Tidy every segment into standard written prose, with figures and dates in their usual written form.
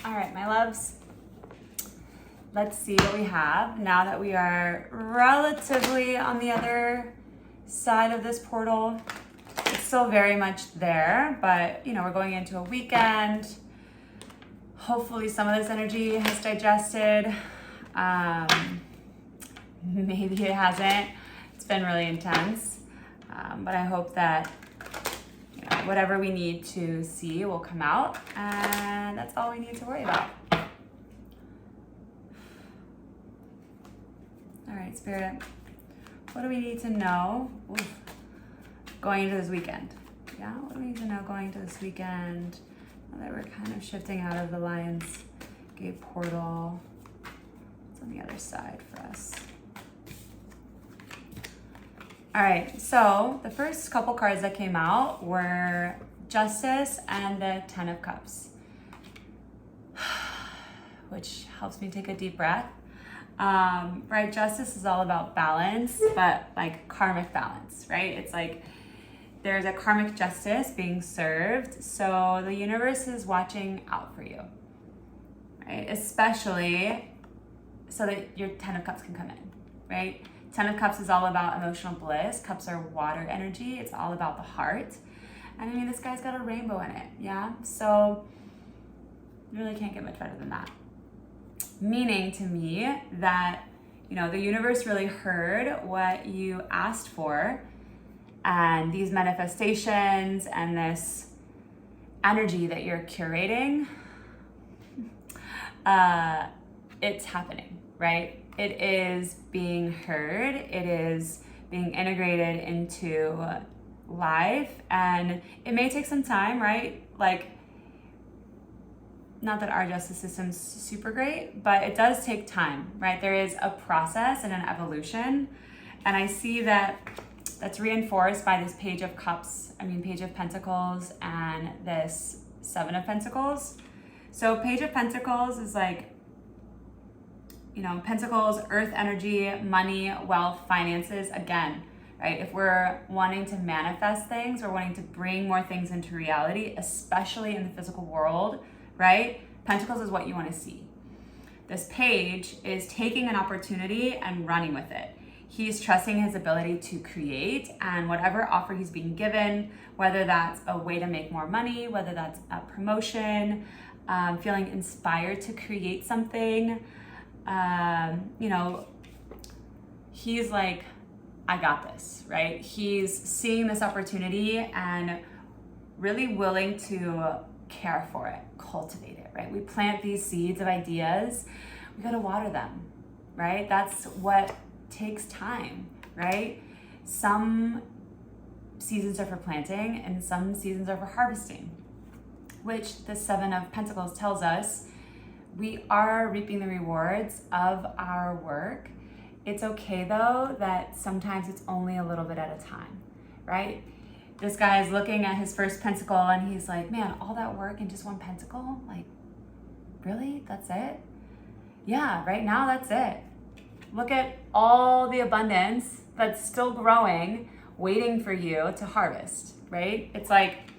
All right, my loves, let's see what we have now that we are relatively on the other side of this portal. It's still very much there, but we're going into a weekend. Hopefully some of this energy has digested. Maybe it hasn't. It's been really intense, but I hope that whatever we need to see will come out, and that's all we need to worry about. All right, Spirit, what do we need to know going into this weekend? Yeah, what do we need to know going into this weekend? Now that we're kind of shifting out of the Lion's Gate portal. What's on the other side for us? All right, so the first couple cards that came out were Justice and the Ten of Cups, which helps me take a deep breath. Right, Justice is all about balance, but like karmic balance, right? It's like there's a karmic justice being served, so the universe is watching out for you, right? Especially so that your Ten of Cups can come in, right? Ten of Cups is all about emotional bliss. Cups are water energy. It's all about the heart. And I mean, this guy's got a rainbow in it, yeah? So you really can't get much better than that. Meaning to me that, the universe really heard what you asked for, and these manifestations and this energy that you're curating, it's happening, right? It is being heard, it is being integrated into life, and it may take some time, right? Like, not that our justice system's super great, but it does take time, right? There is a process and an evolution, and I see that that's reinforced by this Page of Pentacles, and this Seven of Pentacles. So Page of Pentacles is like, Pentacles, earth energy, money, wealth, finances, again, right? If we're wanting to manifest things, we're wanting to bring more things into reality, especially in the physical world, right? Pentacles is what you want to see. This page is taking an opportunity and running with it. He's trusting his ability to create, and whatever offer he's being given, whether that's a way to make more money, whether that's a promotion, feeling inspired to create something, he's like, I got this, right? He's seeing this opportunity and really willing to care for it, cultivate it, right? We plant these seeds of ideas, we gotta water them, right? That's what takes time, right? Some seasons are for planting and some seasons are for harvesting, which the Seven of Pentacles tells us we are reaping the rewards of our work. It's okay though that sometimes it's only a little bit at a time, right? This guy is looking at his first pentacle and he's like, man, all that work in just one pentacle? Like, really? That's it? Yeah, right now that's it. Look at all the abundance that's still growing, waiting for you to harvest, right? It's like,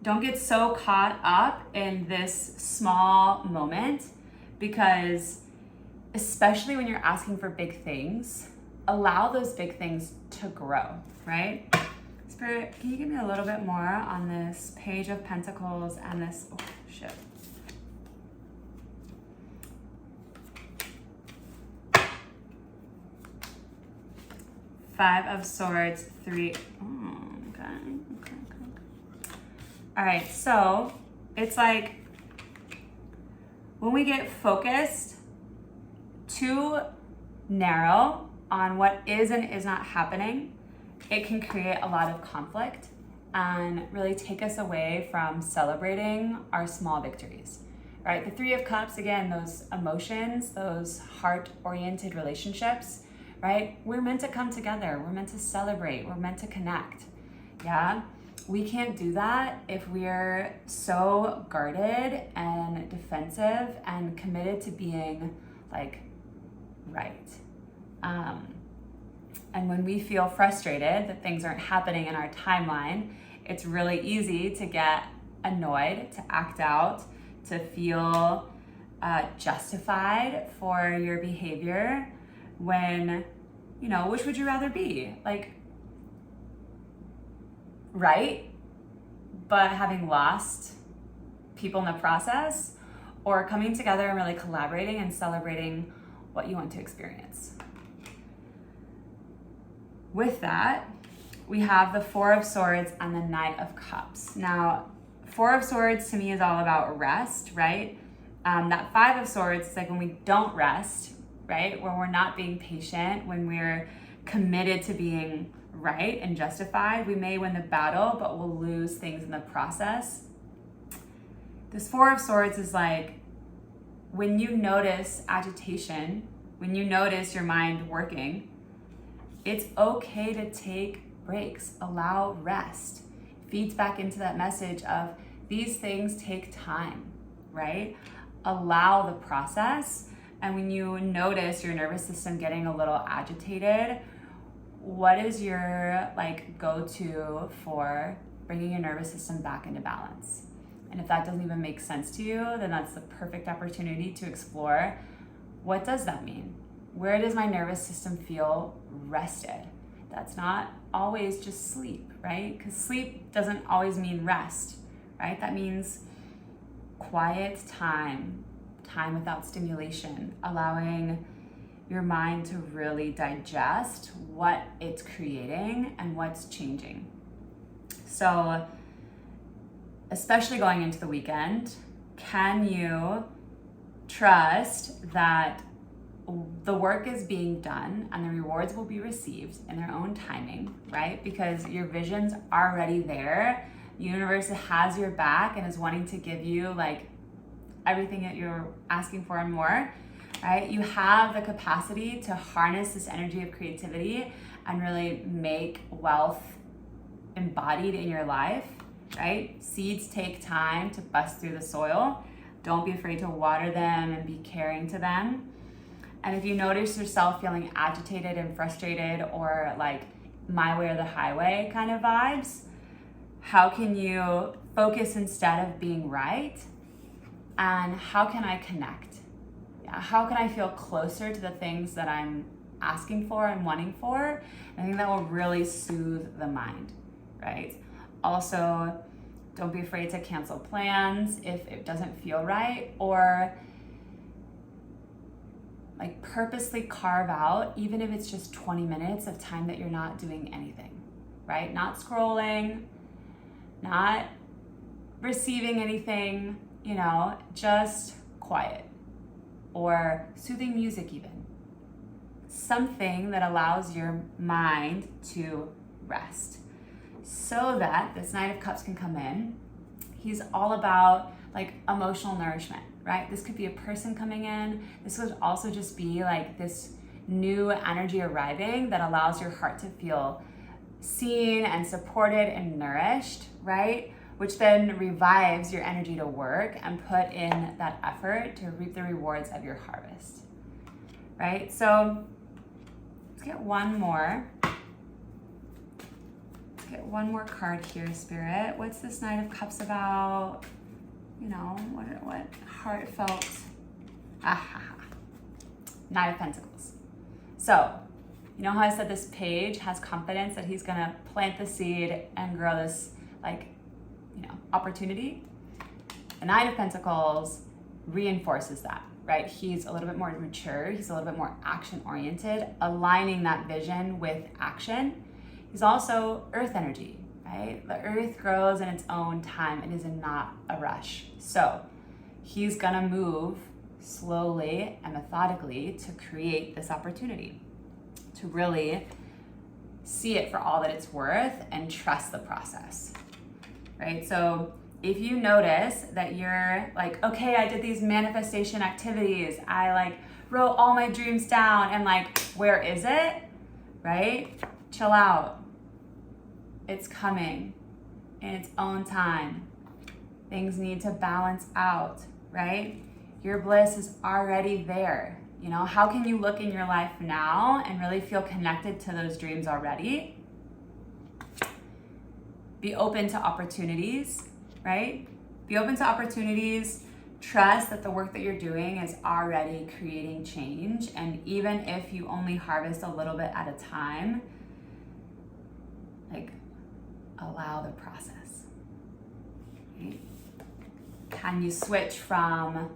don't get so caught up in this small moment, because especially when you're asking for big things, allow those big things to grow, right? Spirit, can you give me a little bit more on this Page of Pentacles and this, Five of Swords, okay. All right, so it's like when we get focused too narrow on what is and is not happening, it can create a lot of conflict and really take us away from celebrating our small victories, right? The Three of Cups, again, those emotions, those heart-oriented relationships, right? We're meant to come together. We're meant to celebrate. We're meant to connect, yeah? We can't do that if we're so guarded and defensive and committed to being like right. And when we feel frustrated that things aren't happening in our timeline, it's really easy to get annoyed, to act out, to feel justified for your behavior when, which would you rather be? Like, right? But having lost people in the process, or coming together and really collaborating and celebrating what you want to experience. With that, we have the Four of Swords and the Knight of Cups. Now, Four of Swords to me is all about rest, right? That Five of Swords is like when we don't rest, right? When we're not being patient, when we're committed to being right and justified. We may win the battle, but we'll lose things in the process. This Four of Swords is like when you notice agitation, when you notice your mind working, it's okay to take breaks, allow rest. Feeds back into that message of these things take time, right? Allow the process. And when you notice your nervous system getting a little agitated, what is your go-to for bringing your nervous system back into balance? And if that doesn't even make sense to you, then that's the perfect opportunity to explore, what does that mean? Where does my nervous system feel rested? That's not always just sleep, right? Because sleep doesn't always mean rest, right? That means quiet time without stimulation, allowing your mind to really digest what it's creating and what's changing. So, especially going into the weekend, can you trust that the work is being done and the rewards will be received in their own timing, right? Because your vision's already there. The universe has your back and is wanting to give you everything that you're asking for and more, right? You have the capacity to harness this energy of creativity and really make wealth embodied in your life, right? Seeds take time to bust through the soil. Don't be afraid to water them and be caring to them. And if you notice yourself feeling agitated and frustrated, or my way or the highway kind of vibes, how can you focus instead of being right? And how can I connect? How can I feel closer to the things that I'm asking for and wanting for? I think that will really soothe the mind, right? Also, don't be afraid to cancel plans if it doesn't feel right, or purposely carve out, even if it's just 20 minutes of time that you're not doing anything, right? Not scrolling, not receiving anything, just quiet, or soothing music even. Something that allows your mind to rest, so that this Knight of Cups can come in. He's all about emotional nourishment, right? This could be a person coming in. This could also just be this new energy arriving that allows your heart to feel seen and supported and nourished, right? Which then revives your energy to work and put in that effort to reap the rewards of your harvest, right? So let's get one more. Get one more card here, Spirit. What's this Knight of Cups about? What heartfelt. Knight of Pentacles. So, you know how I said this page has confidence that he's gonna plant the seed and grow this, opportunity? The Knight of Pentacles reinforces that, right? He's a little bit more mature. He's a little bit more action-oriented, aligning that vision with action. He's also earth energy, right? The earth grows in its own time. It is not a rush. So he's gonna move slowly and methodically to create this opportunity, to really see it for all that it's worth and trust the process, right? So if you notice that you're okay, I did these manifestation activities, I wrote all my dreams down, and where is it, right? Chill out. It's coming in its own time. Things need to balance out, right? Your bliss is already there. How can you look in your life now and really feel connected to those dreams already? Be open to opportunities, right? Be open to opportunities Trust that the work that you're doing is already creating change, and even if you only harvest a little bit at a time, like, allow the process. Right? Can you switch from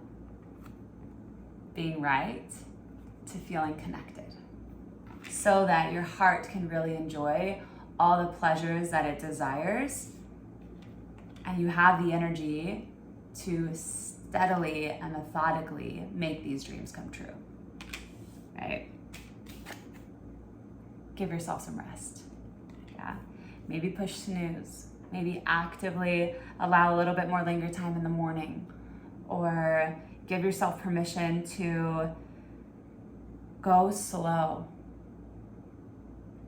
being right to feeling connected so that your heart can really enjoy all the pleasures that it desires, and you have the energy to steadily and methodically make these dreams come true, right? Give yourself some rest, yeah? Maybe push snooze. Maybe actively allow a little bit more linger time in the morning, or give yourself permission to go slow,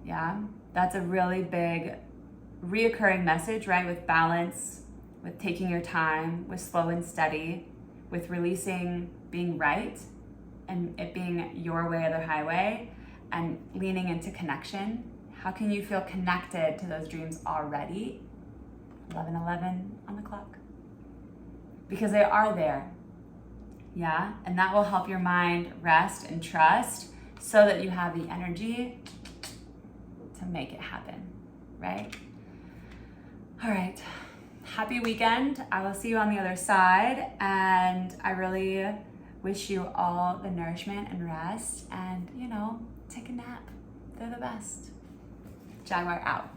yeah? That's a really big reoccurring message, right? With balance, with taking your time, with slow and steady, with releasing being right and it being your way or the highway, and leaning into connection. How can you feel connected to those dreams already? 11:11 on the clock. Because they are there, yeah? And that will help your mind rest and trust so that you have the energy to make it happen, right? All right, happy weekend. I will see you on the other side, and I really wish you all the nourishment and rest, and, take a nap. They're the best. Jaguar out.